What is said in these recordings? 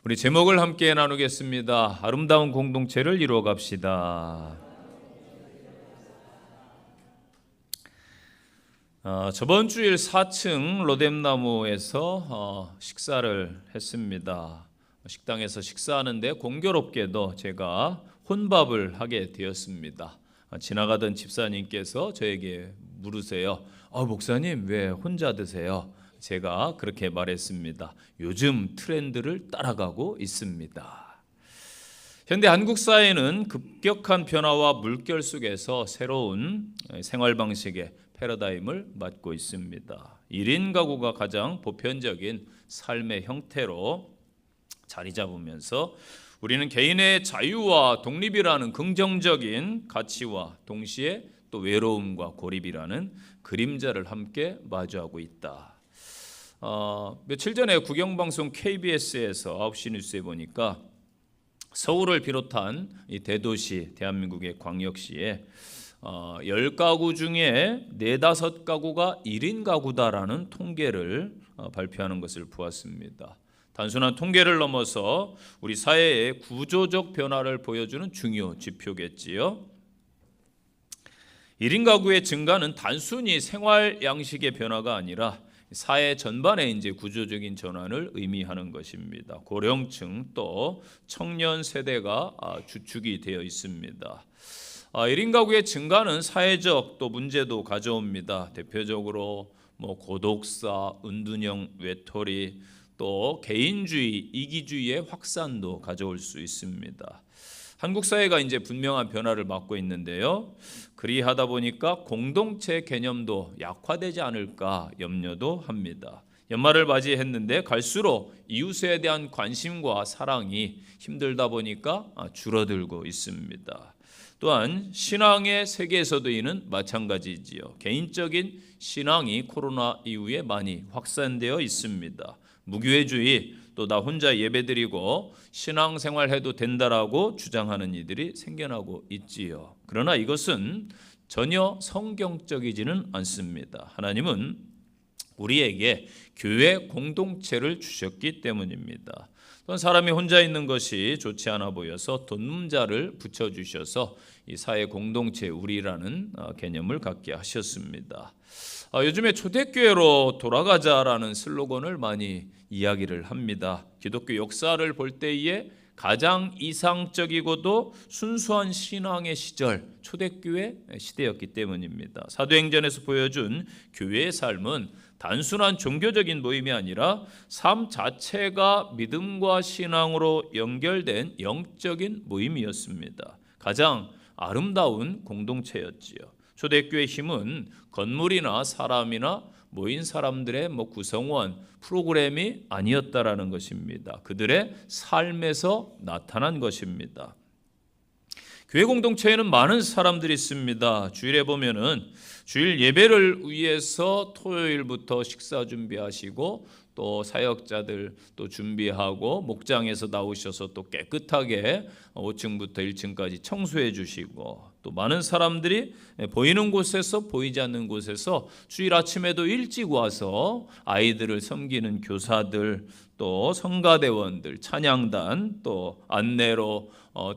우리 제목을 함께 나누겠습니다. 아름다운 공동체를 이루어 갑시다. 저번 주일 4층 로뎀나무에서 식사를 했습니다. 식당에서 식사하는데 공교롭게도 제가 혼밥을 하게 되었습니다. 지나가던 집사님께서 저에게 물으세요. 목사님 왜 혼자 드세요? 제가 그렇게 말했습니다. 요즘 트렌드를 따라가고 있습니다. 현대 한국 사회는 급격한 변화와 물결 속에서 새로운 생활 방식의 패러다임을 맞고 있습니다. 1인 가구가 가장 보편적인 삶의 형태로 자리 잡으면서 우리는 개인의 자유와 독립이라는 긍정적인 가치와 동시에 또 외로움과 고립이라는 그림자를 함께 마주하고 있다. 며칠 전에 국영방송 KBS에서 9시 뉴스에 보니까 서울을 비롯한 이 대도시 대한민국의 광역시에 10가구 중에 4-5가구가 1인 가구다라는 통계를 발표하는 것을 보았습니다. 단순한 통계를 넘어서 우리 사회의 구조적 변화를 보여주는 중요 지표겠지요. 1인 가구의 증가는 단순히 생활 양식의 변화가 아니라 사회 전반의 이제 구조적인 전환을 의미하는 것입니다. 고령층 또 청년 세대가 주축이 되어 있습니다. 1인 가구의 증가는 사회적 또 문제도 가져옵니다. 대표적으로 고독사, 은둔형 외톨이, 또 개인주의, 이기주의의 확산도 가져올 수 있습니다. 한국 사회가 이제 분명한 변화를 맞고 있는데요. 그리하다 보니까 공동체 개념도 약화되지 않을까 염려도 합니다. 연말을 맞이했는데 갈수록 이웃에 대한 관심과 사랑이 힘들다 보니까 줄어들고 있습니다. 또한 신앙의 세계에서도 이는 마찬가지지요. 개인적인 신앙이 코로나 이후에 많이 확산되어 있습니다. 무교회주의, 또 나 혼자 예배드리고 신앙생활 해도 된다라고 주장하는 이들이 생겨나고 있지요. 그러나 이것은 전혀 성경적이지는 않습니다. 하나님은 우리에게 교회 공동체를 주셨기 때문입니다. 또한 사람이 혼자 있는 것이 좋지 않아 보여서 돕는자를 붙여주셔서 이 사회 공동체 우리라는 개념을 갖게 하셨습니다. 요즘에 초대교회로 돌아가자라는 슬로건을 많이 이야기를 합니다. 기독교 역사를 볼 때에 가장 이상적이고도 순수한 신앙의 시절, 초대교회 시대였기 때문입니다. 사도행전에서 보여준 교회의 삶은 단순한 종교적인 모임이 아니라 삶 자체가 믿음과 신앙으로 연결된 영적인 모임이었습니다. 가장 아름다운 공동체였지요. 초대교회의 힘은 건물이나 사람이나 모인 사람들의 구성원, 프로그램이 아니었다라는 것입니다. 그들의 삶에서 나타난 것입니다. 교회 공동체에는 많은 사람들이 있습니다. 주일에 보면은 주일 예배를 위해서 토요일부터 식사 준비하시고 또 사역자들 또 준비하고 목장에서 나오셔서 또 깨끗하게 5층부터 1층까지 청소해 주시고 또 많은 사람들이 보이는 곳에서 보이지 않는 곳에서 주일 아침에도 일찍 와서 아이들을 섬기는 교사들 또 성가대원들 찬양단 또 안내로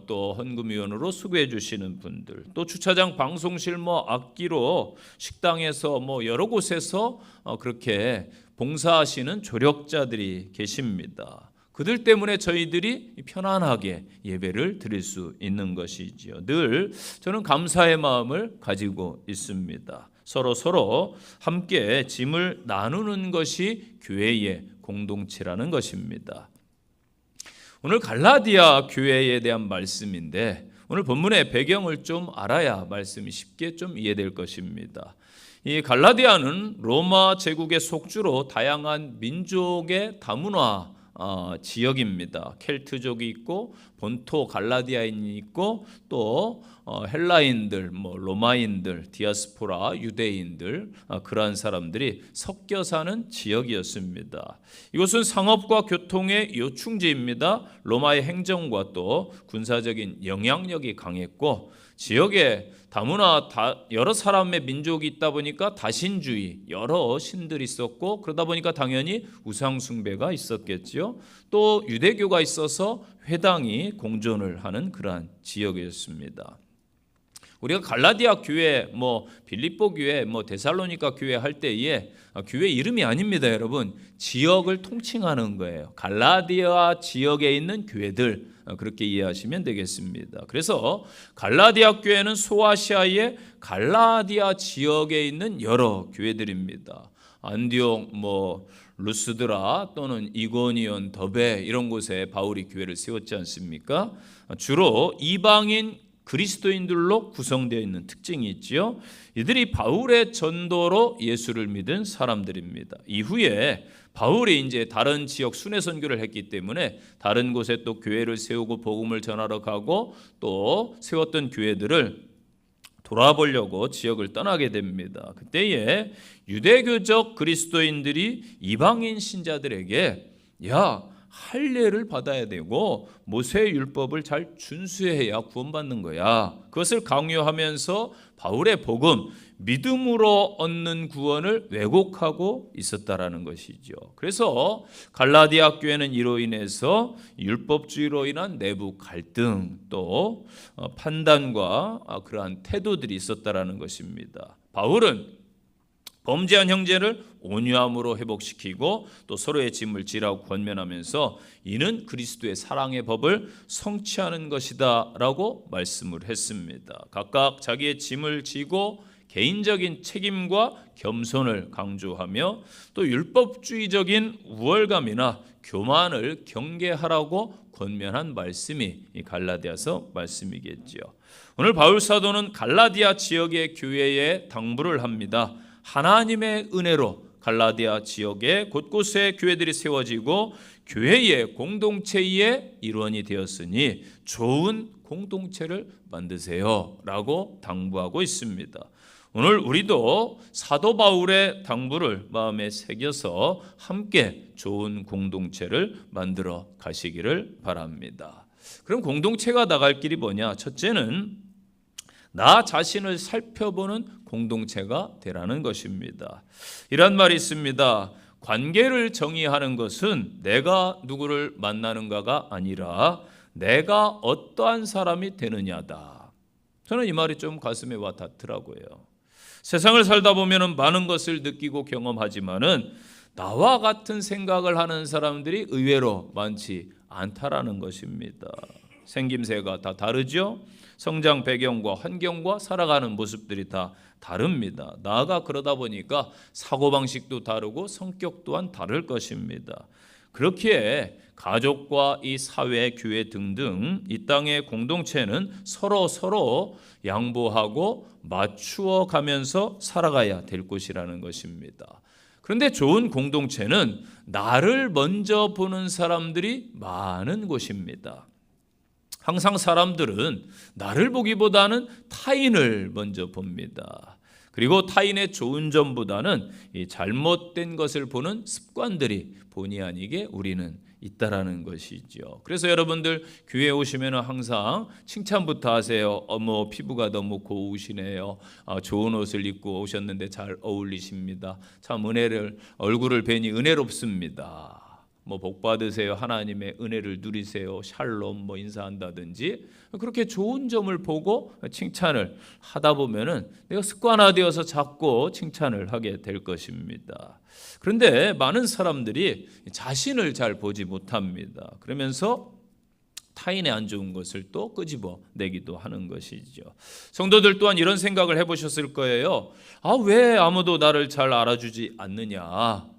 또 헌금위원으로 수고해 주시는 분들 또 주차장 방송실 악기로 식당에서 여러 곳에서 그렇게 봉사하시는 조력자들이 계십니다. 그들 때문에 저희들이 편안하게 예배를 드릴 수 있는 것이지요. 늘 저는 감사의 마음을 가지고 있습니다. 서로 함께 짐을 나누는 것이 교회의 공동체라는 것입니다. 오늘 갈라디아 교회에 대한 말씀인데 오늘 본문의 배경을 좀 알아야 말씀이 쉽게 좀 이해될 것입니다. 이 갈라디아는 로마 제국의 속주로 다양한 민족의 다문화 지역입니다. 켈트족이 있고 본토 갈라디아인이 있고 또 헬라인들, 로마인들, 디아스포라, 유대인들 그러한 사람들이 섞여 사는 지역이었습니다. 이곳은 상업과 교통의 요충지입니다. 로마의 행정과 또 군사적인 영향력이 강했고 지역에 다문화 여러 사람의 민족이 있다 보니까 다신주의, 여러 신들이 있었고 그러다 보니까 당연히 우상 숭배가 있었겠죠. 또 유대교가 있어서 회당이 공존을 하는 그러한 지역이었습니다. 우리가 갈라디아 교회, 빌립보 교회, 데살로니가 교회 할 때에 교회 이름이 아닙니다, 여러분. 지역을 통칭하는 거예요. 갈라디아 지역에 있는 교회들, 그렇게 이해하시면 되겠습니다. 그래서 갈라디아 교회는 소아시아의 갈라디아 지역에 있는 여러 교회들입니다. 안디옥, 루스드라 또는 이고니온, 더베 이런 곳에 바울이 교회를 세웠지 않습니까? 주로 이방인 그리스도인들로 구성되어 있는 특징이 있지요. 이들이 바울의 전도로 예수를 믿은 사람들입니다. 이후에 바울이 이제 다른 지역 순회 선교를 했기 때문에 다른 곳에 또 교회를 세우고 복음을 전하러 가고 또 세웠던 교회들을 돌아보려고 지역을 떠나게 됩니다. 그때에 유대교적 그리스도인들이 이방인 신자들에게 할례를 받아야 되고 모세의 율법을 잘 준수해야 구원받는 거야. 그것을 강요하면서 바울의 복음, 믿음으로 얻는 구원을 왜곡하고 있었다라는 것이죠. 그래서 갈라디아 교회는 이로 인해서 율법주의로 인한 내부 갈등 또 판단과 그러한 태도들이 있었다라는 것입니다. 바울은 범죄한 형제를 온유함으로 회복시키고 또 서로의 짐을 지라고 권면하면서 이는 그리스도의 사랑의 법을 성취하는 것이다 라고 말씀을 했습니다. 각각 자기의 짐을 지고 개인적인 책임과 겸손을 강조하며 또 율법주의적인 우월감이나 교만을 경계하라고 권면한 말씀이 이 갈라디아서 말씀이겠지요. 오늘 바울 사도는 갈라디아 지역의 교회에 당부를 합니다. 하나님의 은혜로 갈라디아 지역에 곳곳에 교회들이 세워지고 교회의 공동체의 일원이 되었으니 좋은 공동체를 만드세요 라고 당부하고 있습니다. 오늘 우리도 사도 바울의 당부를 마음에 새겨서 함께 좋은 공동체를 만들어 가시기를 바랍니다. 그럼 공동체가 나갈 길이 뭐냐? 첫째는 나 자신을 살펴보는 공동체가 되라는 것입니다. 이란 말이 있습니다. 관계를 정의하는 것은 내가 누구를 만나는가가 아니라 내가 어떠한 사람이 되느냐다. 저는 이 말이 좀 가슴에 와 닿더라고요. 세상을 살다 보면 많은 것을 느끼고 경험하지만은 나와 같은 생각을 하는 사람들이 의외로 많지 않다라는 것입니다. 생김새가 다 다르죠? 성장 배경과 환경과 살아가는 모습들이 다 다릅니다. 나아가 그러다 보니까 사고방식도 다르고 성격 또한 다를 것입니다. 그렇기에 가족과 이 사회, 교회 등등 이 땅의 공동체는 서로 양보하고 맞추어 가면서 살아가야 될 곳이라는 것입니다. 그런데 좋은 공동체는 나를 먼저 보는 사람들이 많은 곳입니다. 항상 사람들은 나를 보기보다는 타인을 먼저 봅니다. 그리고 타인의 좋은 점보다는 이 잘못된 것을 보는 습관들이 본의 아니게 우리는 있다라는 것이죠. 그래서 여러분들 교회에 오시면 항상 칭찬부터 하세요. 피부가 너무 고우시네요. 좋은 옷을 입고 오셨는데 잘 어울리십니다. 참 얼굴을 뵈니 은혜롭습니다. 복 받으세요. 하나님의 은혜를 누리세요. 샬롬 인사한다든지 그렇게 좋은 점을 보고 칭찬을 하다 보면은 내가 습관화되어서 자꾸 칭찬을 하게 될 것입니다. 그런데 많은 사람들이 자신을 잘 보지 못합니다. 그러면서 타인의 안 좋은 것을 또 끄집어내기도 하는 것이죠. 성도들 또한 이런 생각을 해보셨을 거예요. 왜 아무도 나를 잘 알아주지 않느냐.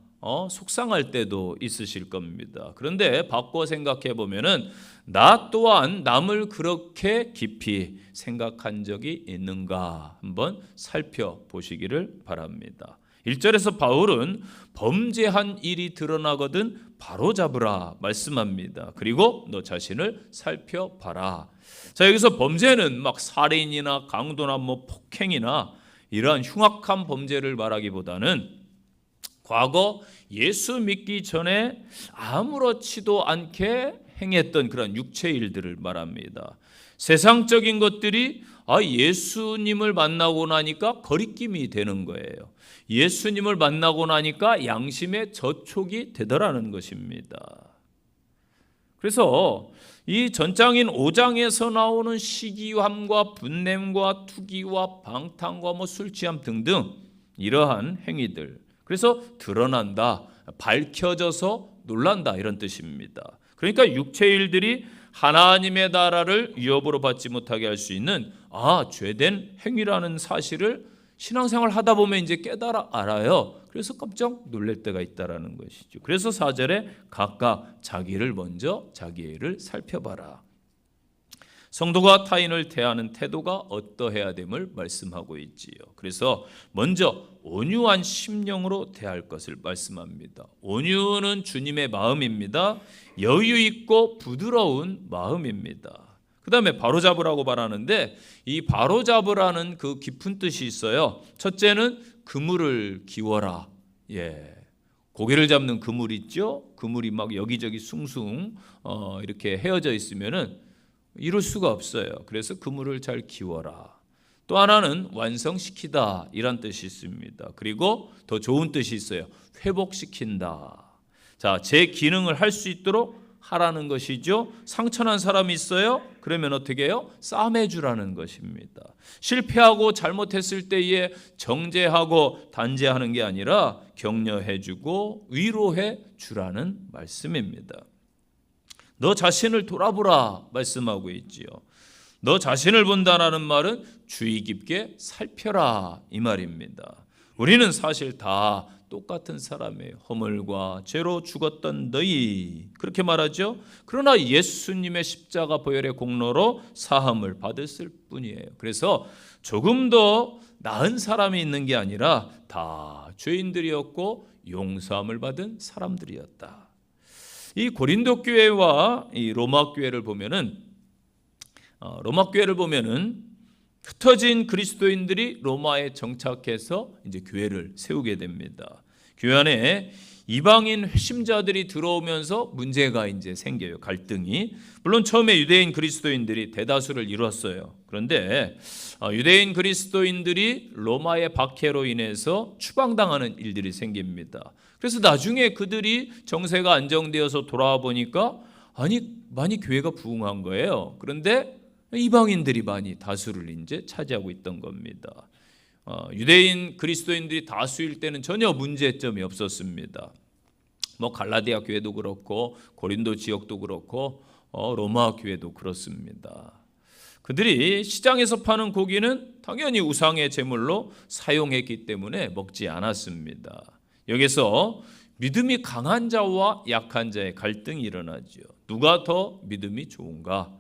속상할 때도 있으실 겁니다. 그런데 바꿔 생각해 보면은 나 또한 남을 그렇게 깊이 생각한 적이 있는가 한번 살펴보시기를 바랍니다. 1절에서 바울은 범죄한 일이 드러나거든 바로잡으라 말씀합니다. 그리고 너 자신을 살펴봐라. 자, 여기서 범죄는 막 살인이나 강도나 폭행이나 이러한 흉악한 범죄를 말하기보다는 과거 예수 믿기 전에 아무렇지도 않게 행했던 그런 육체 일들을 말합니다. 세상적인 것들이 예수님을 만나고 나니까 거리낌이 되는 거예요. 예수님을 만나고 나니까 양심의 저촉이 되더라는 것입니다. 그래서 이 전장인 5장에서 나오는 시기함과 분냄과 투기와 방탕과 술 취함 등등 이러한 행위들, 그래서 드러난다, 밝혀져서 놀란다, 이런 뜻입니다. 그러니까 육체의 일들이 하나님의 나라를 위협으로 받지 못하게 할 수 있는 죄된 행위라는 사실을 신앙생활 하다 보면 이제 깨달아 알아요. 그래서 깜짝 놀랄 때가 있다라는 것이죠. 그래서 4절에 각각 자기를 먼저 자기의 일을 살펴봐라. 성도가 타인을 대하는 태도가 어떠해야 됨을 말씀하고 있지요. 그래서 먼저 온유한 심령으로 대할 것을 말씀합니다. 온유는 주님의 마음입니다. 여유 있고 부드러운 마음입니다. 그 다음에 바로잡으라고 말하는데, 이 바로잡으라는 그 깊은 뜻이 있어요. 첫째는 그물을 기워라. 고개를 잡는 그물 있죠? 그물이 막 여기저기 숭숭 이렇게 헤어져 있으면은 이룰 수가 없어요. 그래서 그물을 잘 기워라. 또 하나는 완성시키다, 이란 뜻이 있습니다. 그리고 더 좋은 뜻이 있어요. 회복시킨다. 자, 제 기능을 할 수 있도록 하라는 것이죠. 상처난 사람이 있어요? 그러면 어떻게 해요? 싸매주라는 것입니다. 실패하고 잘못했을 때에 정죄하고 단죄하는 게 아니라 격려해주고 위로해 주라는 말씀입니다. 너 자신을 돌아보라 말씀하고 있지요. 너 자신을 본다라는 말은 주의 깊게 살펴라, 이 말입니다. 우리는 사실 다 똑같은 사람의 허물과 죄로 죽었던 너희, 그렇게 말하죠. 그러나 예수님의 십자가 보혈의 공로로 사함을 받았을 뿐이에요. 그래서 조금 더 나은 사람이 있는 게 아니라 다 죄인들이었고 용서함을 받은 사람들이었다. 이 고린도 교회와 이 로마 교회를 보면은 흩어진 그리스도인들이 로마에 정착해서 이제 교회를 세우게 됩니다. 교회 안에 이방인 회심자들이 들어오면서 문제가 이제 생겨요. 갈등이. 물론 처음에 유대인 그리스도인들이 대다수를 이뤘어요. 그런데 유대인 그리스도인들이 로마의 박해로 인해서 추방당하는 일들이 생깁니다. 그래서 나중에 그들이 정세가 안정되어서 돌아와 보니까 많이 교회가 부흥한 거예요. 그런데 이방인들이 많이 다수를 이제 차지하고 있던 겁니다. 유대인 그리스도인들이 다수일 때는 전혀 문제점이 없었습니다. 갈라디아 교회도 그렇고 고린도 지역도 그렇고 로마 교회도 그렇습니다. 그들이 시장에서 파는 고기는 당연히 우상의 제물로 사용했기 때문에 먹지 않았습니다. 여기서 믿음이 강한 자와 약한 자의 갈등이 일어나죠. 누가 더 믿음이 좋은가?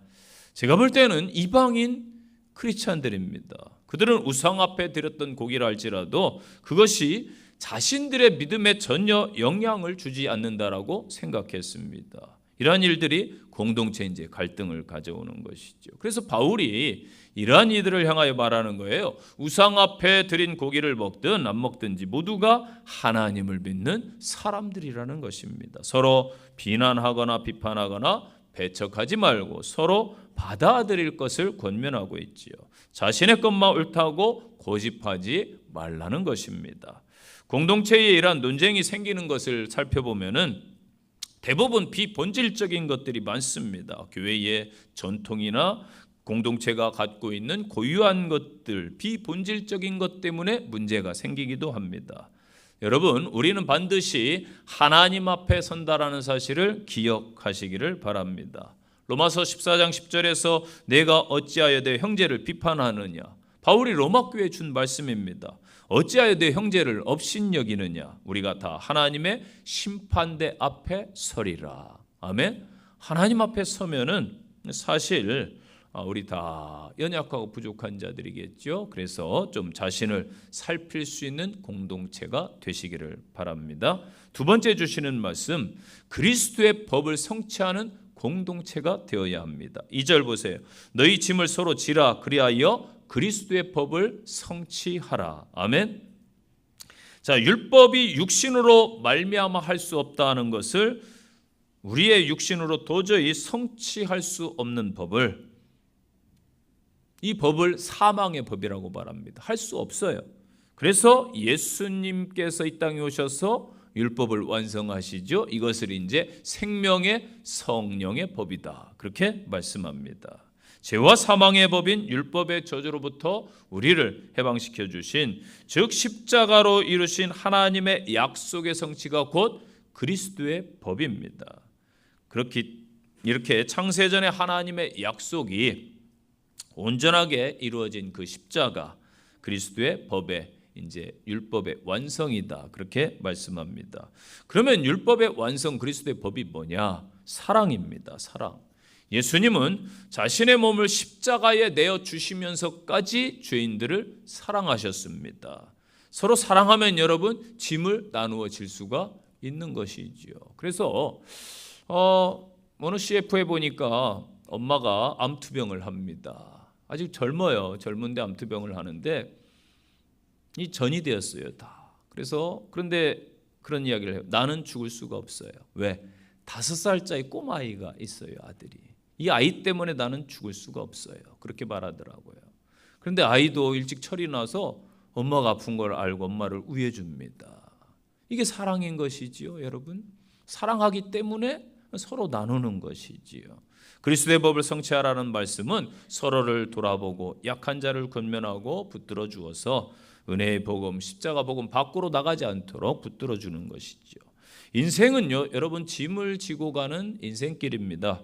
제가 볼 때는 이방인 크리스찬들입니다. 그들은 우상 앞에 드렸던 고기라 할지라도 그것이 자신들의 믿음에 전혀 영향을 주지 않는다라고 생각했습니다. 이러한 일들이 공동체 이제 갈등을 가져오는 것이죠. 그래서 바울이 이러한 이들을 향하여 말하는 거예요. 우상 앞에 드린 고기를 먹든 안 먹든지 모두가 하나님을 믿는 사람들이라는 것입니다. 서로 비난하거나 비판하거나 배척하지 말고 서로 받아들일 것을 권면하고 있지요. 자신의 것만 옳다고 고집하지 말라는 것입니다. 공동체에 이러한 논쟁이 생기는 것을 살펴보면은 대부분 비본질적인 것들이 많습니다. 교회의 전통이나 공동체가 갖고 있는 고유한 것들, 비본질적인 것 때문에 문제가 생기기도 합니다. 여러분, 우리는 반드시 하나님 앞에 선다라는 사실을 기억하시기를 바랍니다. 로마서 14장 10절에서 내가 어찌하여 내 형제를 비판하느냐, 바울이 로마 교회에 준 말씀입니다. 어찌하여 내 형제를 업신여기느냐, 우리가 다 하나님의 심판대 앞에 서리라. 아멘. 하나님 앞에 서면은 사실 우리 다 연약하고 부족한 자들이겠죠. 그래서 좀 자신을 살필 수 있는 공동체가 되시기를 바랍니다. 두 번째 주시는 말씀, 그리스도의 법을 성취하는 공동체가 되어야 합니다. 2절 보세요. 너희 짐을 서로 지라, 그리하여 그리스도의 법을 성취하라. 아멘. 자, 율법이 육신으로 말미암아 할 수 없다는 것을, 우리의 육신으로 도저히 성취할 수 없는 법을 이 법을 사망의 법이라고 말합니다. 할 수 없어요. 그래서 예수님께서 이 땅에 오셔서 율법을 완성하시죠. 이것을 이제 생명의 성령의 법이다. 그렇게 말씀합니다. 죄와 사망의 법인 율법의 저주로부터 우리를 해방시켜 주신, 즉 십자가로 이루신 하나님의 약속의 성취가 곧 그리스도의 법입니다. 이렇게 창세전에 하나님의 약속이 온전하게 이루어진 그 십자가, 그리스도의 법의 이제 율법의 완성이다. 그렇게 말씀합니다. 그러면 율법의 완성, 그리스도의 법이 뭐냐? 사랑입니다. 사랑. 예수님은 자신의 몸을 십자가에 내어 주시면서까지 죄인들을 사랑하셨습니다. 서로 사랑하면 여러분 짐을 나누어 질 수가 있는 것이지요. 그래서 어느 CF에 보니까 엄마가 암투병을 합니다. 아직 젊어요. 젊은데 암투병을 하는데 이 전이 되었어요. 다. 그런데 그런 이야기를 해요. 나는 죽을 수가 없어요. 왜? 5살짜리 꼬마아이가 있어요. 아들이. 이 아이 때문에 나는 죽을 수가 없어요. 그렇게 말하더라고요. 그런데 아이도 일찍 철이 나서 엄마가 아픈 걸 알고 엄마를 위해줍니다. 이게 사랑인 것이지요, 여러분. 사랑하기 때문에 서로 나누는 것이지요. 그리스도의 법을 성취하라는 말씀은 서로를 돌아보고 약한 자를 권면하고 붙들어 주어서 은혜의 복음, 십자가 복음 밖으로 나가지 않도록 붙들어 주는 것이죠. 인생은요, 여러분 짐을 지고 가는 인생길입니다.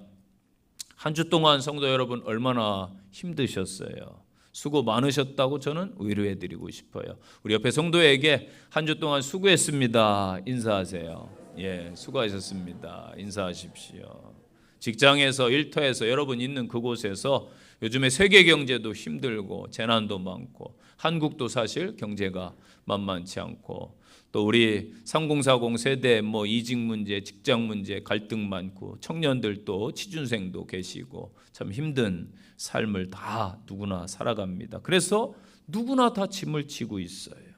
한 주 동안 성도 여러분 얼마나 힘드셨어요? 수고 많으셨다고 저는 위로해 드리고 싶어요. 우리 옆에 성도에게 한 주 동안 수고했습니다. 인사하세요. 예, 수고하셨습니다. 인사하십시오. 직장에서, 일터에서, 여러분 있는 그곳에서 요즘에 세계 경제도 힘들고 재난도 많고 한국도 사실 경제가 만만치 않고 또 우리 3040 세대 이직 문제, 직장 문제, 갈등 많고 청년들도 취준생도 계시고 참 힘든 삶을 다 누구나 살아갑니다. 그래서 누구나 다 짐을 지고 있어요.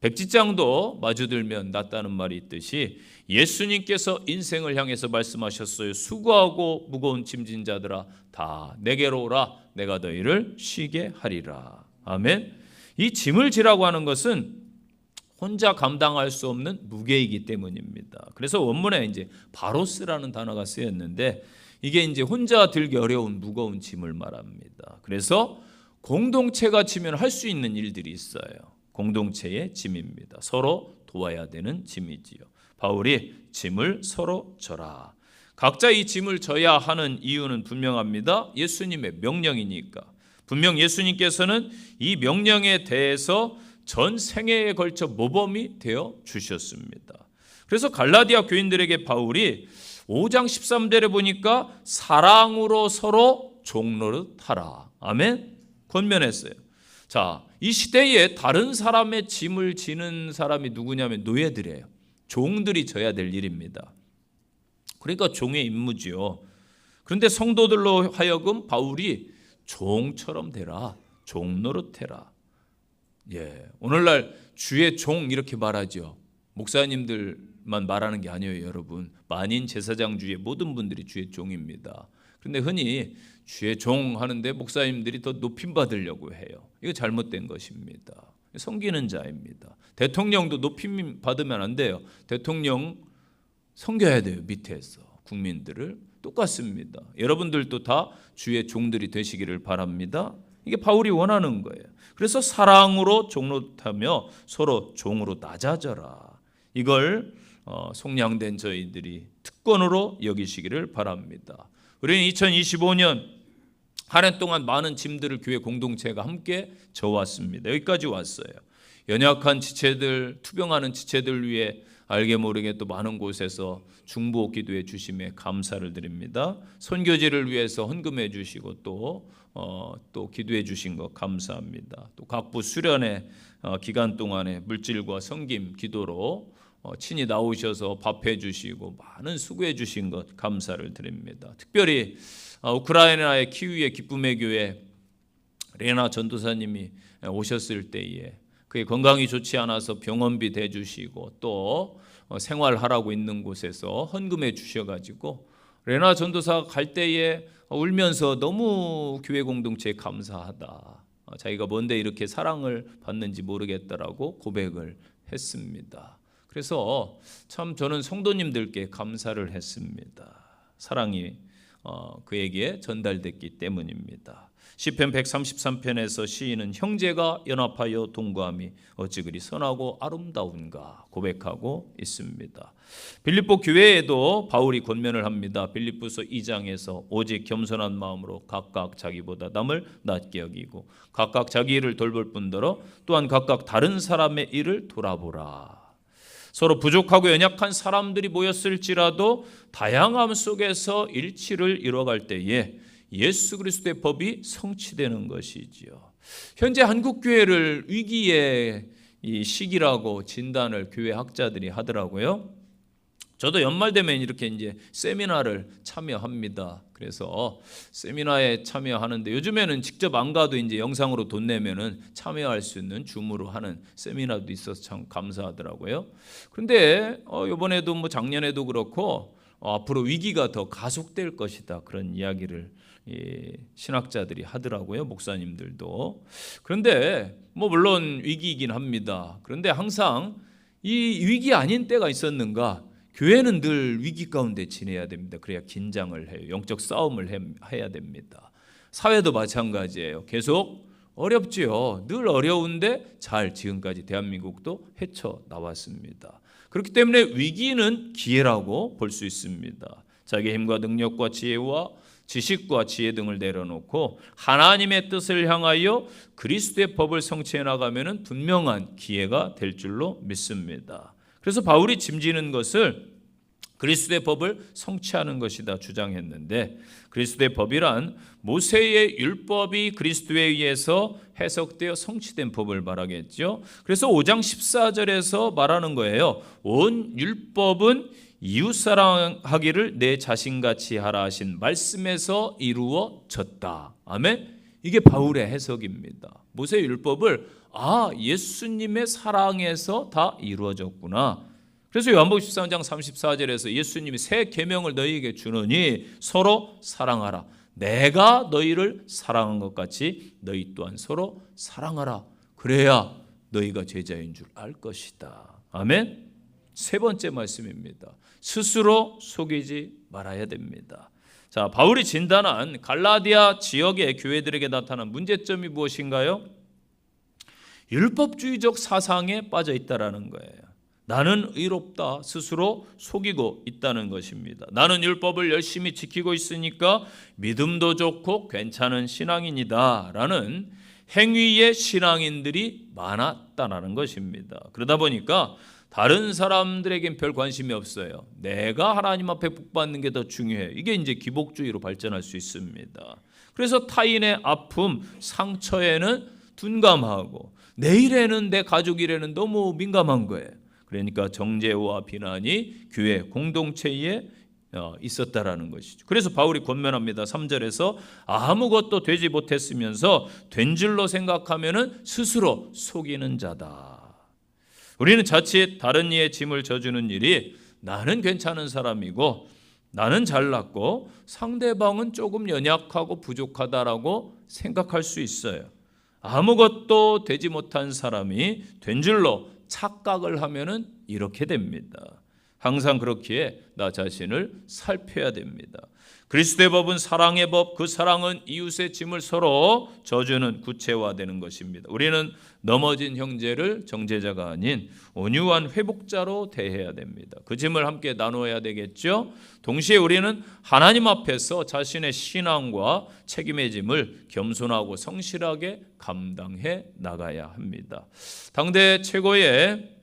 백지장도 마주들면 낫다는 말이 있듯이 예수님께서 인생을 향해서 말씀하셨어요. 수고하고 무거운 짐진 자들아 다 내게로 오라. 내가 너희를 쉬게 하리라. 아멘. 이 짐을 지라고 하는 것은 혼자 감당할 수 없는 무게이기 때문입니다. 그래서 원문에 이제 바로스라는 단어가 쓰였는데 이게 이제 혼자 들기 어려운 무거운 짐을 말합니다. 그래서 공동체가 지면 할 수 있는 일들이 있어요. 공동체의 짐입니다. 서로 도와야 되는 짐이지요. 바울이 짐을 서로 져라. 각자 이 짐을 져야 하는 이유는 분명합니다. 예수님의 명령이니까. 분명 예수님께서는 이 명령에 대해서 전 생애에 걸쳐 모범이 되어 주셨습니다. 그래서 갈라디아 교인들에게 바울이 5장 13절에 보니까 사랑으로 서로 종노릇하라. 아멘. 권면했어요. 자, 이 시대에 다른 사람의 짐을 지는 사람이 누구냐면 노예들이에요. 종들이 져야 될 일입니다. 그러니까 종의 임무지요. 그런데 성도들로 하여금 바울이 종처럼 되라. 종노릇해라. 예, 오늘날 주의 종 이렇게 말하죠. 목사님들만 말하는 게 아니에요, 여러분. 만인 제사장 주의 모든 분들이 주의 종입니다. 그런데 흔히 주의 종 하는데 목사님들이 더 높임 받으려고 해요. 이거 잘못된 것입니다. 섬기는 자입니다. 대통령도 높임 받으면 안 돼요. 대통령 섬겨야 돼요. 밑에서 국민들을. 똑같습니다. 여러분들도 다 주의 종들이 되시기를 바랍니다. 이게 바울이 원하는 거예요. 그래서 사랑으로 종노릇하며 서로 종으로 낮아져라. 이걸 속량된 저희들이 특권으로 여기시기를 바랍니다. 우리는 2025년 한 해 동안 많은 짐들을 교회 공동체가 함께 져왔습니다. 여기까지 왔어요. 연약한 지체들, 투병하는 지체들 위해 알게 모르게 또 많은 곳에서 중보 기도해 주심에 감사를 드립니다. 선교지를 위해서 헌금해 주시고 또 기도해 주신 것 감사합니다. 또 각부 수련회 기간 동안에 물질과 섬김 기도로 친히 나오셔서 밥해 주시고 많은 수고해 주신 것 감사를 드립니다. 특별히 우크라이나의 키위의 기쁨의 교회 레나 전도사님이 오셨을 때에 그의 건강이 좋지 않아서 병원비 대주시고 또 생활하라고 있는 곳에서 헌금해 주셔가지고 레나 전도사가 갈 때에 울면서 너무 교회 공동체에 감사하다. 자기가 뭔데 이렇게 사랑을 받는지 모르겠다라고 고백을 했습니다. 그래서 참 저는 성도님들께 감사를 했습니다. 사랑이 그에게 전달됐기 때문입니다. 시편 133편에서 시인은 형제가 연합하여 동거함이 어찌 그리 선하고 아름다운가 고백하고 있습니다. 빌립보 교회에도 바울이 권면을 합니다. 빌립보서 2장에서 오직 겸손한 마음으로 각각 자기보다 남을 낮게 여기고 각각 자기 일을 돌볼 뿐더러 또한 각각 다른 사람의 일을 돌아보라. 서로 부족하고 연약한 사람들이 모였을지라도 다양함 속에서 일치를 이뤄갈 때에 예수 그리스도의 법이 성취되는 것이지요. 현재 한국 교회를 위기의 이 시기라고 진단을 교회 학자들이 하더라고요. 저도 연말 되면 이렇게 이제 세미나를 참여합니다. 그래서 세미나에 참여하는데 요즘에는 직접 안 가도 이제 영상으로 돈 내면은 참여할 수 있는 줌으로 하는 세미나도 있어서 참 감사하더라고요. 그런데 이번에도 뭐 작년에도 그렇고 앞으로 위기가 더 가속될 것이다 그런 이야기를 신학자들이 하더라고요. 목사님들도. 그런데 뭐 물론 위기이긴 합니다. 그런데 항상 이 위기 아닌 때가 있었는가? 교회는 늘 위기 가운데 지내야 됩니다. 그래야 긴장을 해요. 영적 싸움을 해야 됩니다. 사회도 마찬가지예요. 계속 어렵지요. 늘 어려운데 잘 지금까지 대한민국도 헤쳐나왔습니다. 그렇기 때문에 위기는 기회라고 볼 수 있습니다. 자기 힘과 능력과 지혜와 지식과 지혜 등을 내려놓고 하나님의 뜻을 향하여 그리스도의 법을 성취해 나가면 분명한 기회가 될 줄로 믿습니다. 그래서 바울이 짐지는 것을 그리스도의 법을 성취하는 것이다 주장했는데, 그리스도의 법이란 모세의 율법이 그리스도에 의해서 해석되어 성취된 법을 말하겠죠. 그래서 5장 14절에서 말하는 거예요. 온 율법은 이웃사랑하기를 내 자신같이 하라 하신 말씀에서 이루어졌다. 아멘. 이게 바울의 해석입니다. 모세의 율법을 예수님의 사랑에서 다 이루어졌구나. 그래서 요한복음 13장 34절에서 예수님이 새 계명을 너희에게 주노니 서로 사랑하라. 내가 너희를 사랑한 것 같이 너희 또한 서로 사랑하라. 그래야 너희가 제자인 줄 알 것이다. 아멘. 세 번째 말씀입니다. 스스로 속이지 말아야 됩니다. 자, 바울이 진단한 갈라디아 지역의 교회들에게 나타난 문제점이 무엇인가요? 율법주의적 사상에 빠져 있다라는 거예요. 나는 의롭다 스스로 속이고 있다는 것입니다. 나는 율법을 열심히 지키고 있으니까 믿음도 좋고 괜찮은 신앙인이다 라는 행위의 신앙인들이 많았다는 것입니다. 그러다 보니까 다른 사람들에겐 별 관심이 없어요. 내가 하나님 앞에 복받는 게 더 중요해. 이게 이제 기복주의로 발전할 수 있습니다. 그래서 타인의 아픔, 상처에는 둔감하고 내 일에는, 내 가족 일에는 너무 민감한 거예요. 그러니까 정죄와 비난이 교회 공동체에 있었다라는 것이죠. 그래서 바울이 권면합니다. 3절에서 아무것도 되지 못했으면서 된 줄로 생각하면은 스스로 속이는 자다. 우리는 자칫 다른 이의 짐을 져주는 일이 나는 괜찮은 사람이고 나는 잘났고 상대방은 조금 연약하고 부족하다라고 생각할 수 있어요. 아무것도 되지 못한 사람이 된 줄로 착각을 하면은 이렇게 됩니다. 항상 그렇기에 나 자신을 살펴야 됩니다. 그리스도의 법은 사랑의 법, 그 사랑은 이웃의 짐을 서로 져주는 구체화되는 것입니다. 우리는 넘어진 형제를 정죄자가 아닌 온유한 회복자로 대해야 됩니다. 그 짐을 함께 나누어야 되겠죠. 동시에 우리는 하나님 앞에서 자신의 신앙과 책임의 짐을 겸손하고 성실하게 감당해 나가야 합니다. 당대 최고의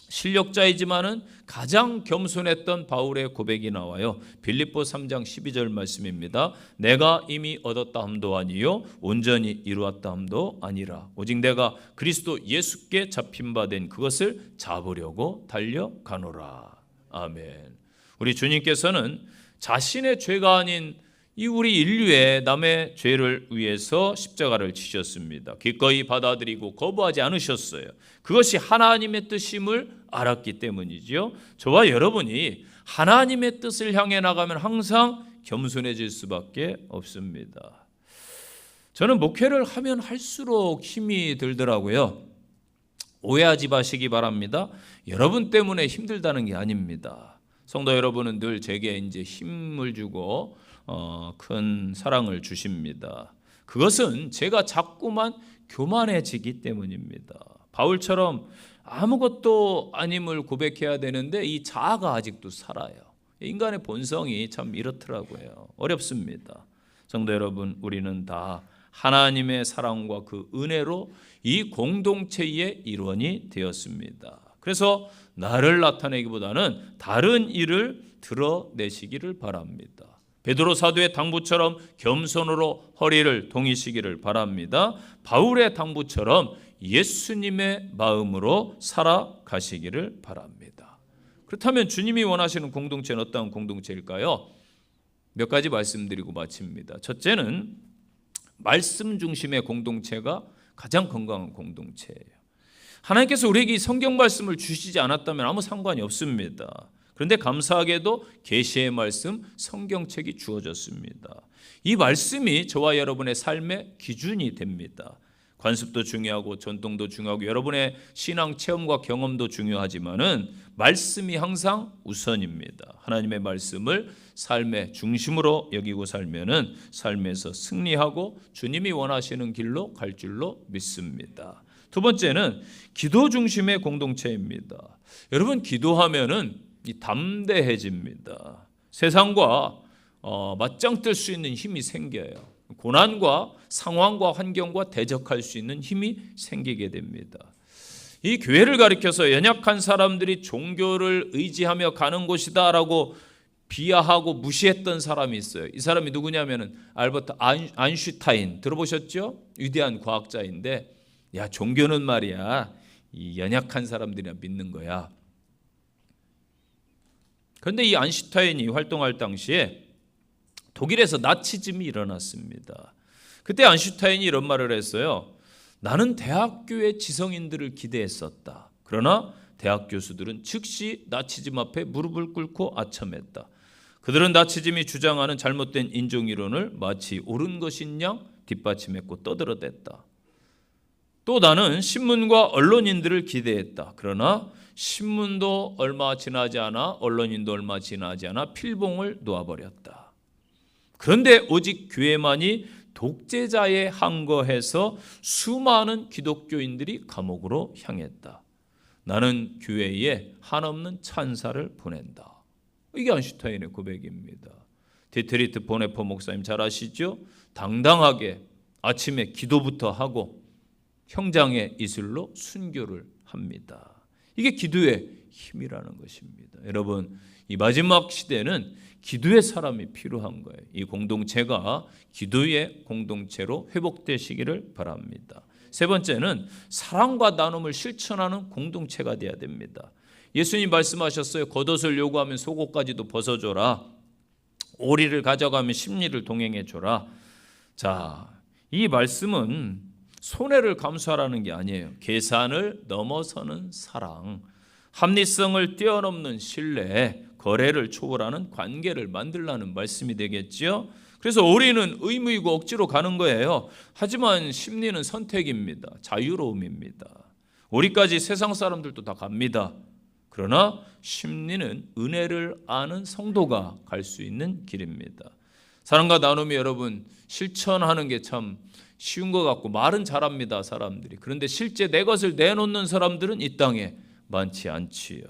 실력자이지만은 가장 겸손했던 바울의 고백이 나와요. 빌립보 3장 12절 말씀입니다. 내가 이미 얻었다 함도 아니요 온전히 이루었다 함도 아니라 오직 내가 그리스도 예수께 잡힌 바 된 그것을 잡으려고 달려가노라. 아멘. 우리 주님께서는 자신의 죄가 아닌 이 우리 인류의 남의 죄를 위해서 십자가를 지셨습니다. 기꺼이 받아들이고 거부하지 않으셨어요. 그것이 하나님의 뜻임을 알았기 때문이지요. 저와 여러분이 하나님의 뜻을 향해 나가면 항상 겸손해질 수밖에 없습니다. 저는 목회를 하면 할수록 힘이 들더라고요. 오해하지 마시기 바랍니다. 여러분 때문에 힘들다는 게 아닙니다. 성도 여러분은 늘 제게 이제 힘을 주고 큰 사랑을 주십니다. 그것은 제가 자꾸만 교만해지기 때문입니다. 바울처럼 아무것도 아님을 고백해야 되는데 이 자아가 아직도 살아요. 인간의 본성이 참 이렇더라고요. 어렵습니다. 성도 여러분, 우리는 다 하나님의 사랑과 그 은혜로 이 공동체의 일원이 되었습니다. 그래서 나를 나타내기보다는 다른 일을 드러내시기를 바랍니다. 베드로 사도의 당부처럼 겸손으로 허리를 동이시기를 바랍니다. 바울의 당부처럼 예수님의 마음으로 살아가시기를 바랍니다. 그렇다면 주님이 원하시는 공동체는 어떤 공동체일까요? 몇 가지 말씀드리고 마칩니다. 첫째는 말씀 중심의 공동체가 가장 건강한 공동체예요. 하나님께서 우리에게 성경 말씀을 주시지 않았다면 아무 상관이 없습니다. 그런데 감사하게도 계시의 말씀, 성경책이 주어졌습니다. 이 말씀이 저와 여러분의 삶의 기준이 됩니다. 관습도 중요하고 전통도 중요하고 여러분의 신앙 체험과 경험도 중요하지만은 말씀이 항상 우선입니다. 하나님의 말씀을 삶의 중심으로 여기고 살면은 삶에서 승리하고 주님이 원하시는 길로 갈 줄로 믿습니다. 두 번째는 기도 중심의 공동체입니다. 여러분, 기도하면은 담대해집니다. 세상과 맞짱 뜰 수 있는 힘이 생겨요. 고난과 상황과 환경과 대적할 수 있는 힘이 생기게 됩니다. 이 교회를 가리켜서 연약한 사람들이 종교를 의지하며 가는 곳이다라고 비하하고 무시했던 사람이 있어요. 이 사람이 누구냐면은 알버트 아인슈타인 들어보셨죠? 위대한 과학자인데, 야, 종교는 말이야 이 연약한 사람들이나 믿는 거야. 그런데 이 아인슈타인이 활동할 당시에 독일에서 나치즘이 일어났습니다. 그때 아인슈타인이 이런 말을 했어요. 나는 대학교의 지성인들을 기대했었다. 그러나 대학 교수들은 즉시 나치즘 앞에 무릎을 꿇고 아첨했다. 그들은 나치즘이 주장하는 잘못된 인종이론을 마치 옳은 것인 양 뒷받침했고 떠들어댔다. 또 나는 신문과 언론인들을 기대했다. 그러나 신문도 얼마 지나지 않아 언론인도 얼마 지나지 않아 필봉을 놓아버렸다. 그런데 오직 교회만이 독재자에 항거해서 수많은 기독교인들이 감옥으로 향했다. 나는 교회에 한없는 찬사를 보낸다. 이게 아인슈타인의 고백입니다. 디트리트 보네퍼 목사님 잘 아시죠? 당당하게 아침에 기도부터 하고 형장의 이슬로 순교를 합니다. 이게 기도의 힘이라는 것입니다. 여러분, 이 마지막 시대는 기도의 사람이 필요한 거예요. 이 공동체가 기도의 공동체로 회복되시기를 바랍니다. 세 번째는 사랑과 나눔을 실천하는 공동체가 되어야 됩니다. 예수님 말씀하셨어요. 겉옷을 요구하면 속옷까지도 벗어줘라. 오리를 가져가면 십리를 동행해줘라. 자, 이 말씀은 손해를 감수하라는 게 아니에요. 계산을 넘어서는 사랑, 합리성을 뛰어넘는 신뢰, 거래를 초월하는 관계를 만들라는 말씀이 되겠죠. 그래서 오리는 의무이고 억지로 가는 거예요. 하지만 심리는 선택입니다. 자유로움입니다. 오리까지 세상 사람들도 다 갑니다. 그러나 심리는 은혜를 아는 성도가 갈 수 있는 길입니다. 사랑과 나눔이 여러분 실천하는 게 참 쉬운 것 같고 말은 잘합니다, 사람들이. 그런데 실제 내 것을 내놓는 사람들은 이 땅에 많지 않지요.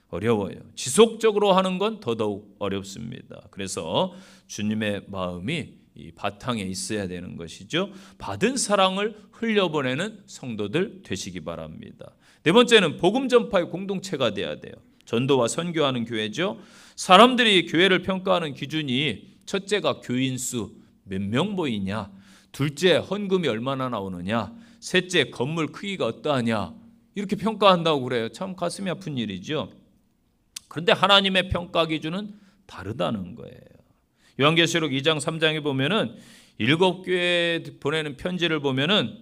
어려워요. 지속적으로 하는 건 더더욱 어렵습니다. 그래서 주님의 마음이 이 바탕에 있어야 되는 것이죠. 받은 사랑을 흘려보내는 성도들 되시기 바랍니다. 네 번째는 복음 전파의 공동체가 돼야 돼요. 전도와 선교하는 교회죠. 사람들이 교회를 평가하는 기준이 첫째가 교인 수 몇 명 모이냐, 둘째 헌금이 얼마나 나오느냐, 셋째 건물 크기가 어떠하냐, 이렇게 평가한다고 그래요. 참 가슴이 아픈 일이죠. 그런데 하나님의 평가 기준은 다르다는 거예요. 요한계시록 2장 3장에 보면은 7교회에 보내는 편지를 보면은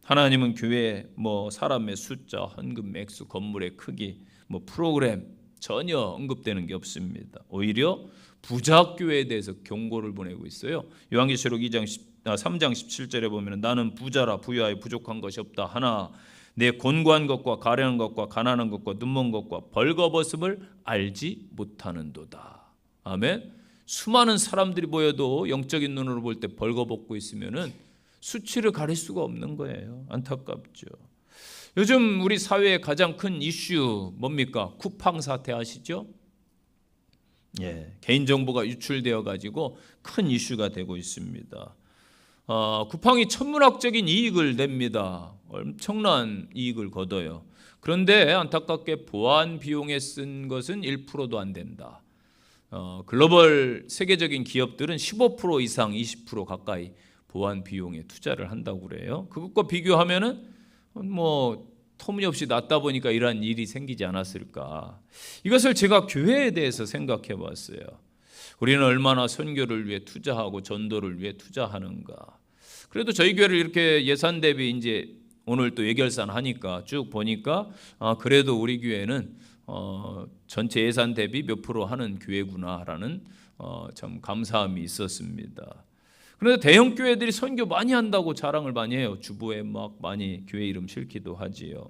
하나님은 교회에 사람의 숫자, 헌금 액수, 건물의 크기, 프로그램 전혀 언급되는 게 없습니다. 오히려 부자교회에 대해서 경고를 보내고 있어요. 요한계시록 3장 17절에 보면 나는 부자라 부유하여 부족한 것이 없다 하나 내 곤고한 것과 가련한 것과 가난한 것과 눈먼 것과 벌거벗음을 알지 못하는도다. 아멘. 수많은 사람들이 보여도 영적인 눈으로 볼 때 벌거벗고 있으면은 수치를 가릴 수가 없는 거예요. 안타깝죠. 요즘 우리 사회의 가장 큰 이슈 뭡니까? 쿠팡 사태 아시죠? 개인 정보가 유출되어 가지고 큰 이슈가 되고 있습니다. 쿠팡이 천문학적인 이익을 냅니다. 엄청난 이익을 거둬요. 그런데 안타깝게 보안 비용에 쓴 것은 1%도 안 된다. 글로벌 세계적인 기업들은 15% 이상 20% 가까이 보안 비용에 투자를 한다고 그래요. 그것과 비교하면은 뭐 터무니없이 낮다 보니까 이러한 일이 생기지 않았을까. 이것을 제가 교회에 대해서 생각해 봤어요. 우리는 얼마나 선교를 위해 투자하고 전도를 위해 투자하는가. 그래도 저희 교회를 이렇게 예산 대비 이제 오늘 또 예결산 하니까 쭉 보니까 그래도 우리 교회는 전체 예산 대비 몇 프로 하는 교회구나라는 참 감사함이 있었습니다. 그런데 대형 교회들이 선교 많이 한다고 자랑을 많이 해요. 주보에 막 많이 교회 이름 실기도 하지요.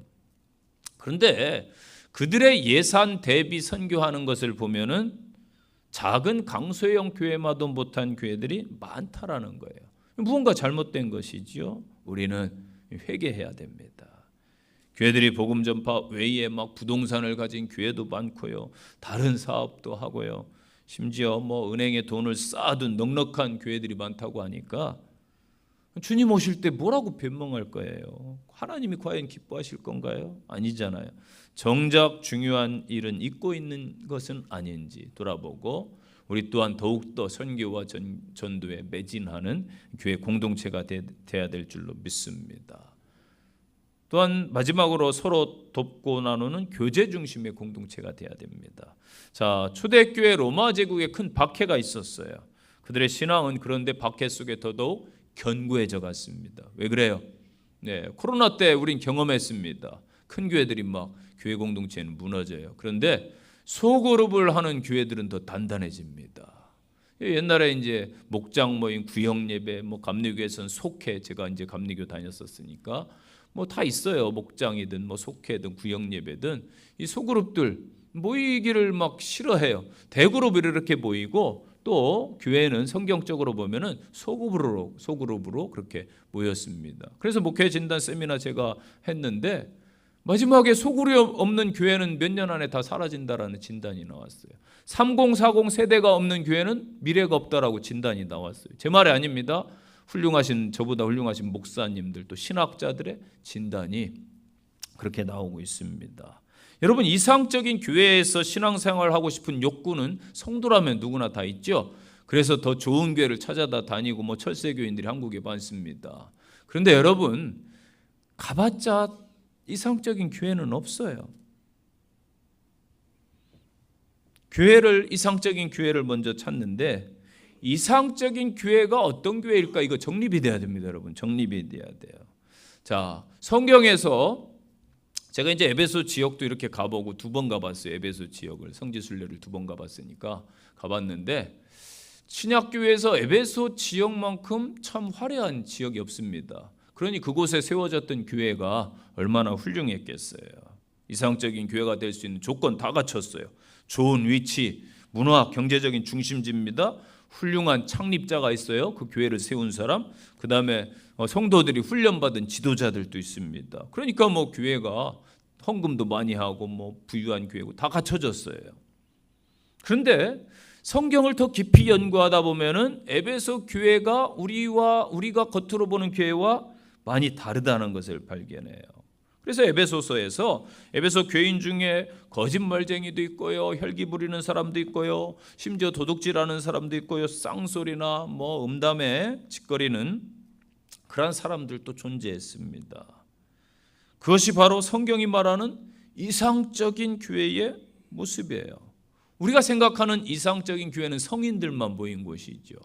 그런데 그들의 예산 대비 선교하는 것을 보면은 작은 강소형 교회마도 못한 교회들이 많다라는 거예요. 무언가 잘못된 것이지요. 우리는 회개해야 됩니다. 교회들이 복음 전파 외에 막 부동산을 가진 교회도 많고요. 다른 사업도 하고요. 심지어 뭐 은행에 돈을 쌓아둔 넉넉한 교회들이 많다고 하니까 주님 오실 때 뭐라고 변명할 거예요? 하나님이 과연 기뻐하실 건가요? 아니잖아요. 정작 중요한 일은 잊고 있는 것은 아닌지 돌아보고 우리 또한 더욱더 선교와 전도에 매진하는 교회 공동체가 돼야 될 줄로 믿습니다. 또한 마지막으로 서로 돕고 나누는 교제 중심의 공동체가 돼야 됩니다. 자, 초대교회 로마 제국에 큰 박해가 있었어요. 그들의 신앙은 그런데 박해 속에 더더욱 견고해져 갔습니다. 왜 그래요? 코로나 때 우린 경험했습니다. 큰 교회들이 막 교회 공동체는 무너져요. 그런데 소그룹을 하는 교회들은 더 단단해집니다. 옛날에 이제 목장 모임, 구역 예배, 뭐 감리교에서는 속회, 제가 이제 감리교 다녔었으니까 뭐 다 있어요. 목장이든 뭐 속회든 구역 예배든 이 소그룹들 모이기를 막 싫어해요. 대그룹으로 이렇게 모이고 또 교회는 성경적으로 보면은 소그룹으로 그렇게 모였습니다. 그래서 목회 진단 세미나 제가 했는데 마지막에 소그룹 없는 교회는 몇 년 안에 다 사라진다라는 진단이 나왔어요. 3040 세대가 없는 교회는 미래가 없다라고 진단이 나왔어요. 제 말이 아닙니다. 저보다 훌륭하신 목사님들 또 신학자들의 진단이 그렇게 나오고 있습니다. 여러분, 이상적인 교회에서 신앙생활을 하고 싶은 욕구는 성도라면 누구나 다 있죠. 그래서 더 좋은 교회를 찾아다 다니고 뭐 철새교인들이 한국에 많습니다. 그런데 여러분, 가봤자 이상적인 교회는 없어요. 이상적인 교회를 먼저 찾는데 이상적인 교회가 어떤 교회일까? 이거 정립이 돼야 됩니다, 여러분. 정립이 돼야 돼요. 자, 성경에서 제가 이제 에베소 지역도 이렇게 가보고 2번 가봤어요. 에베소 지역을 성지순례를 2번 가봤으니까 가봤는데 신약교회에서 에베소 지역만큼 참 화려한 지역이 없습니다. 그러니 그곳에 세워졌던 교회가 얼마나 훌륭했겠어요. 이상적인 교회가 될 수 있는 조건 다 갖췄어요. 좋은 위치, 문화, 경제적인 중심지입니다. 훌륭한 창립자가 있어요. 그 교회를 세운 사람. 그 다음에 성도들이 훈련받은 지도자들도 있습니다. 그러니까 뭐 교회가 헌금도 많이 하고 뭐 부유한 교회고 다 갖춰졌어요. 그런데 성경을 더 깊이 연구하다 보면은 에베소 교회가 우리가 겉으로 보는 교회와 많이 다르다는 것을 발견해요. 그래서 에베소서에서 에베소 교인 중에 거짓말쟁이도 있고요, 혈기 부리는 사람도 있고요, 심지어 도둑질하는 사람도 있고요, 쌍소리나 뭐 음담에 짓거리는 그런 사람들도 존재했습니다. 그것이 바로 성경이 말하는 이상적인 교회의 모습이에요. 우리가 생각하는 이상적인 교회는 성인들만 모인 곳이죠.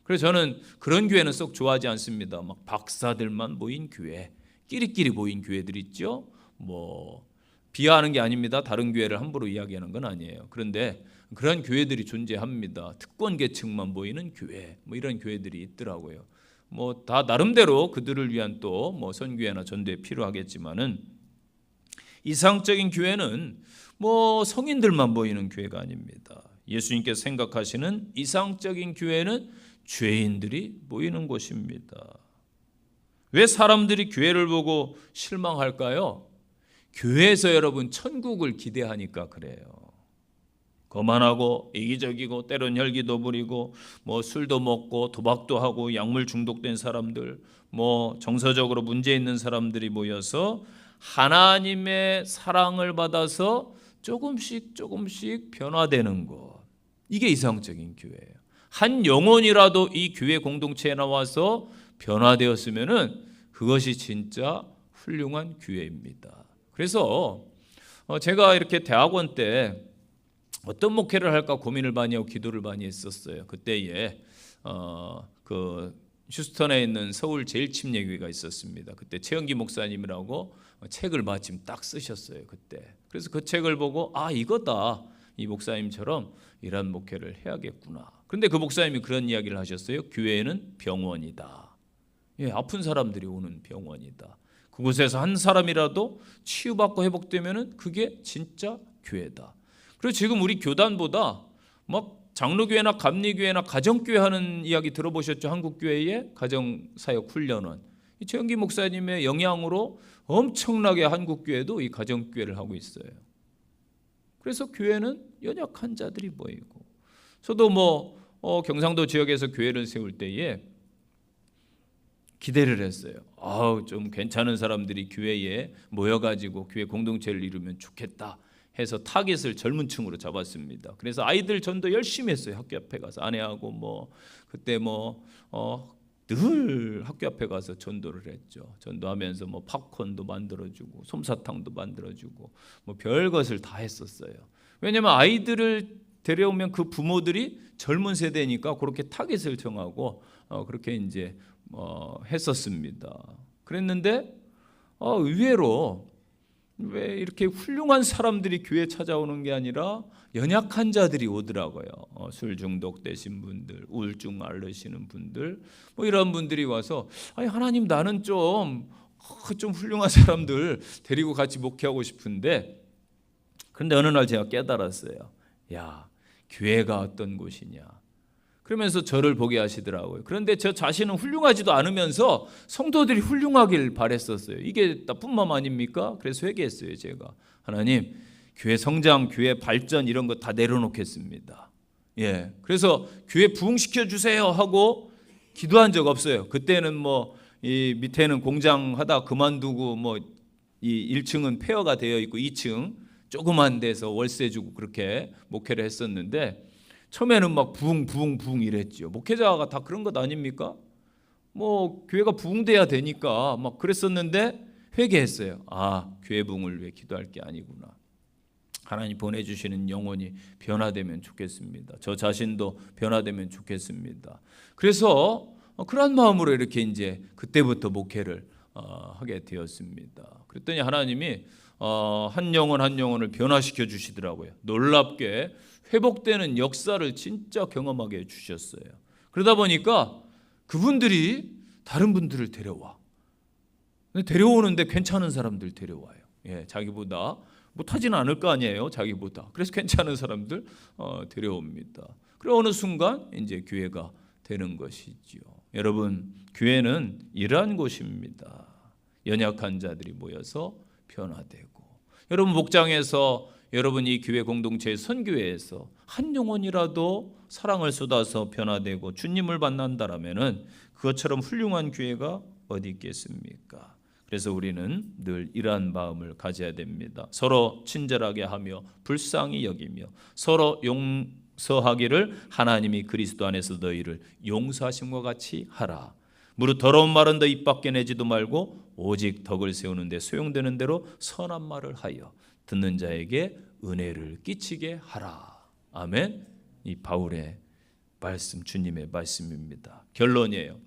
그래서 저는 그런 교회는 썩 좋아하지 않습니다. 막 박사들만 모인 교회, 끼리끼리 모인 교회들 있죠. 뭐 비하하는 게 아닙니다. 다른 교회를 함부로 이야기하는 건 아니에요. 그런데 그런 교회들이 존재합니다. 특권 계층만 모이는 교회, 뭐 이런 교회들이 있더라고요. 뭐 다 나름대로 그들을 위한 또 뭐 선교회나 전도에 필요하겠지만은 이상적인 교회는 뭐 성인들만 모이는 교회가 아닙니다. 예수님께서 생각하시는 이상적인 교회는 죄인들이 모이는 곳입니다. 왜 사람들이 교회를 보고 실망할까요? 교회에서 여러분 천국을 기대하니까 그래요. 거만하고 이기적이고 때론 혈기도 부리고 뭐 술도 먹고 도박도 하고 약물 중독된 사람들, 뭐 정서적으로 문제 있는 사람들이 모여서 하나님의 사랑을 받아서 조금씩 변화되는 것, 이게 이상적인 교회예요. 한 영혼이라도 이 교회 공동체에 나와서 변화되었으면은 그것이 진짜 훌륭한 교회입니다. 그래서 제가 이렇게 대학원 때 어떤 목회를 할까 고민을 많이 하고 기도를 많이 했었어요. 그때에 그 휴스턴에 있는 서울 제일침례교회가 있었습니다. 그때 최영기 목사님이라고 책을 마침 딱 쓰셨어요. 그때. 그래서 그 책을 보고 이거다. 이 목사님처럼 이런 목회를 해야겠구나. 그런데 그 목사님이 그런 이야기를 하셨어요. 교회는 병원이다. 예, 아픈 사람들이 오는 병원이다. 그곳에서 한 사람이라도 치유받고 회복되면은 그게 진짜 교회다. 그리고 지금 우리 교단보다 막 장로교회나 감리교회나 가정교회 하는 이야기 들어보셨죠? 한국교회의 가정사역 훈련원. 이 최영기 목사님의 영향으로 엄청나게 한국교회도 이 가정교회를 하고 있어요. 그래서 교회는 연약한 자들이 모이고, 저도 뭐 경상도 지역에서 교회를 세울 때에 기대를 했어요. 좀 괜찮은 사람들이 교회에 모여가지고 교회 공동체를 이루면 좋겠다 해서 타깃을 젊은 층으로 잡았습니다. 그래서 아이들 전도 열심히 했어요. 학교 앞에 가서 아내하고 뭐 그때 늘 학교 앞에 가서 전도를 했죠. 전도하면서 뭐 팝콘도 만들어주고 솜사탕도 만들어주고 뭐 별것을 다 했었어요. 왜냐하면 아이들을 데려오면 그 부모들이 젊은 세대니까 그렇게 타깃을 정하고 그렇게 이제 했었습니다. 그랬는데 의외로 왜 이렇게 훌륭한 사람들이 교회 찾아오는 게 아니라 연약한 자들이 오더라고요. 술 중독되신 분들, 우울증 앓으시는 분들, 뭐 이런 분들이 와서 하나님 나는 좀 훌륭한 사람들 데리고 같이 목회하고 싶은데, 그런데 어느 날 제가 깨달았어요. 야, 교회가 어떤 곳이냐. 그러면서 저를 보게 하시더라고요. 그런데 저 자신은 훌륭하지도 않으면서 성도들이 훌륭하길 바랬었어요. 이게 나쁜 마음 아닙니까? 그래서 회개했어요. 제가 하나님, 교회 성장, 교회 발전 이런 거 다 내려놓겠습니다. 예, 그래서 교회 부흥시켜 주세요 하고 기도한 적 없어요. 그때는 이 밑에는 공장 하다 그만두고 이 1층은 폐허가 되어 있고 2층 조그만 데서 월세 주고 그렇게 목회를 했었는데, 처음에는 막 부흥 이랬죠. 목회자가 다 그런 것 아닙니까? 교회가 부흥돼야 되니까 막 그랬었는데 회개했어요. 교회 부흥을 위해 기도할 게 아니구나. 하나님 보내주시는 영혼이 변화되면 좋겠습니다. 저 자신도 변화되면 좋겠습니다. 그래서 그런 마음으로 이렇게 이제 그때부터 목회를 하게 되었습니다. 그랬더니 하나님이 한 영혼을 변화시켜 주시더라고요. 놀랍게 회복되는 역사를 진짜 경험하게 해주셨어요. 그러다 보니까 그분들이 다른 분들을 데려와. 데려오는데 괜찮은 사람들 데려와요. 예, 자기보다 못하지는 않을 거 아니에요. 자기보다. 그래서 괜찮은 사람들 데려옵니다. 그리고 어느 순간 이제 교회가 되는 것이지요. 여러분, 교회는 이러한 곳입니다. 연약한 자들이 모여서 변화되고, 여러분 목장에서 여러분 이 교회 공동체의 선교회에서 한 영혼이라도 사랑을 쏟아서 변화되고 주님을 만난다라면은 그것처럼 훌륭한 교회가 어디 있겠습니까? 그래서 우리는 늘 이러한 마음을 가져야 됩니다. 서로 친절하게 하며 불쌍히 여기며 서로 용서하기를 하나님이 그리스도 안에서 너희를 용서하심과 같이 하라. 무릇 더러운 말은 너 입 밖에 내지도 말고 오직 덕을 세우는 데 소용되는 대로 선한 말을 하여 듣는 자에게 은혜를 끼치게 하라. 아멘. 이 바울의 말씀, 주님의 말씀입니다. 결론이에요.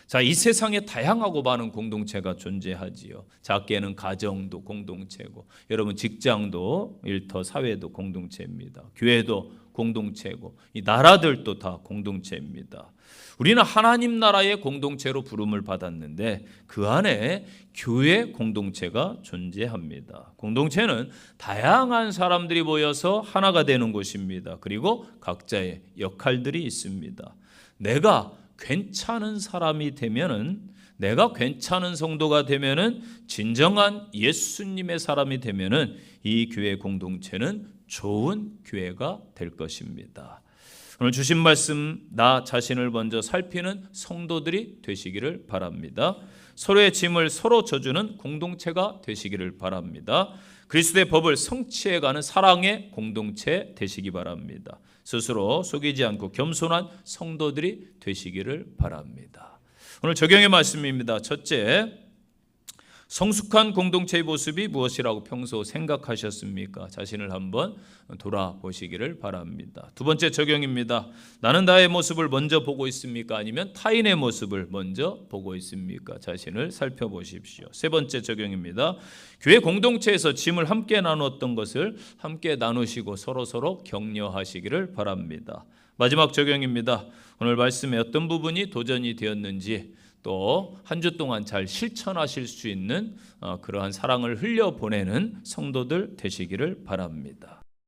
자, 이 세상에 다양하고 많은 공동체가 존재하지요. 작게는 가정도 공동체고, 여러분 직장도 일터 사회도 공동체입니다. 교회도 공동체고, 이 나라들도 다 공동체입니다. 우리는 하나님 나라의 공동체로 부름을 받았는데 그 안에 교회 공동체가 존재합니다. 공동체는 다양한 사람들이 모여서 하나가 되는 곳입니다. 그리고 각자의 역할들이 있습니다. 내가 괜찮은 사람이 되면은, 내가 괜찮은 성도가 되면은, 진정한 예수님의 사람이 되면은 이 교회 공동체는 좋은 교회가 될 것입니다. 오늘 주신 말씀, 나 자신을 먼저 살피는 성도들이 되시기를 바랍니다. 서로의 짐을 서로 져주는 공동체가 되시기를 바랍니다. 그리스도의 법을 성취해가는 사랑의 공동체 되시기 바랍니다. 스스로 속이지 않고 겸손한 성도들이 되시기를 바랍니다. 오늘 적용의 말씀입니다. 첫째, 성숙한 공동체의 모습이 무엇이라고 평소 생각하셨습니까? 자신을 한번 돌아보시기를 바랍니다. 두 번째 적용입니다. 나는 나의 모습을 먼저 보고 있습니까? 아니면 타인의 모습을 먼저 보고 있습니까? 자신을 살펴보십시오. 세 번째 적용입니다. 교회 공동체에서 짐을 함께 나눴던 것을 함께 나누시고 서로 격려하시기를 바랍니다. 마지막 적용입니다. 오늘 말씀의 어떤 부분이 도전이 되었는지, 또 한 주 동안 잘 실천하실 수 있는 그러한 사랑을 흘려보내는 성도들 되시기를 바랍니다.